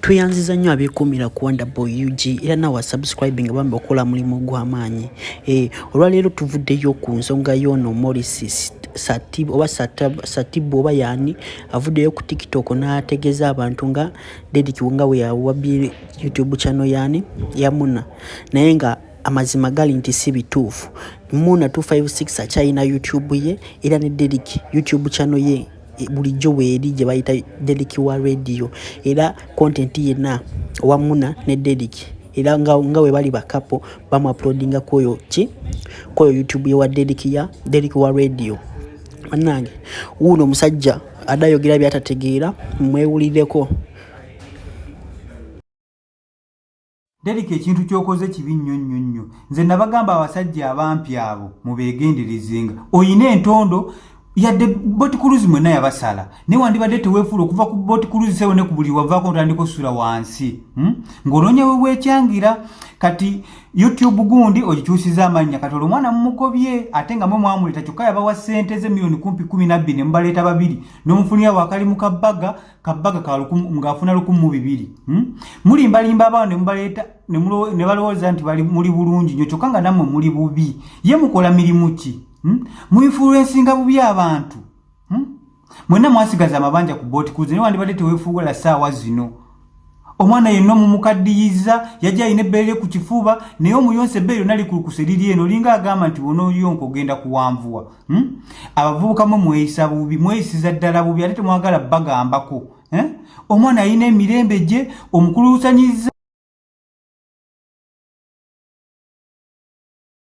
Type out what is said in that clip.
Tuyanziza nnyo abeekuumira ku Wonderboy UG era nawe subscribing bambe okola mulimu gw'amaanyi. Olwaleero tuvuddeyo ku nsonga y'ono Morris Satibu oba yaani avuddeyo ku TikTok n'ategeeza abantu nga Derick nga we yawabbye YouTube channel yaani ya Muna naye nga amazima gali nti si bituufu. Muna 256 akyalina YouTube ye era ne Derick YouTube channel ye bulijjo weeri gye bayita Derick wa radio era content yenna wa Muna ne Derick era nga we bali bakapo bamu uploadinga koyo YouTube ye wa Derick wa radio. Manange uno musajja adayogera byatategeera mwewulireko. Derick ekintu kyokoze kibi nnyo. Nze nabagamba abasajja abampi abo mubeegenderezenga. Oyina entondo yadde boat cruise mwena yabasala. Ne wandibadde teweefula okuva ku boat cruise sewo ne ku buli wavaako otandika osula wansi. Ng'ononya weekyangira kati YouTube gundi ogikyusiza amannya kati omwana mumugobye ate nga mwe mwamuleta kyokka yabawa ssente ze milioni 12 ne mbaleeta babiri n'omufunira wakali mu kabbaga ka ng'afuna 1,200. Mulimbalimba abaana ne mubaleeta ne balowooza nti bali muli bulungi nnyo kyokka nga nammwe muli bubi. Ye mukola mirimu ki? Mu influencinga bubi abantu. Mwenna mwasigaza amabanja ku boat cruise ne wandibadde teweefuula ssaawa zino. Omwana yenno mumukaddiyiza yajja ayina ebbeere ku kifuba naye omuyonse ebbeere nali kulukuse liri eno linga agamba nti onooyonka ogenda kuwanvuwa. Abavubuka mwe mweyisa bubi mweyisiza ddala bubi ate temwagala bagambako. Omwana ayina emirembe gye omukuluusanyiza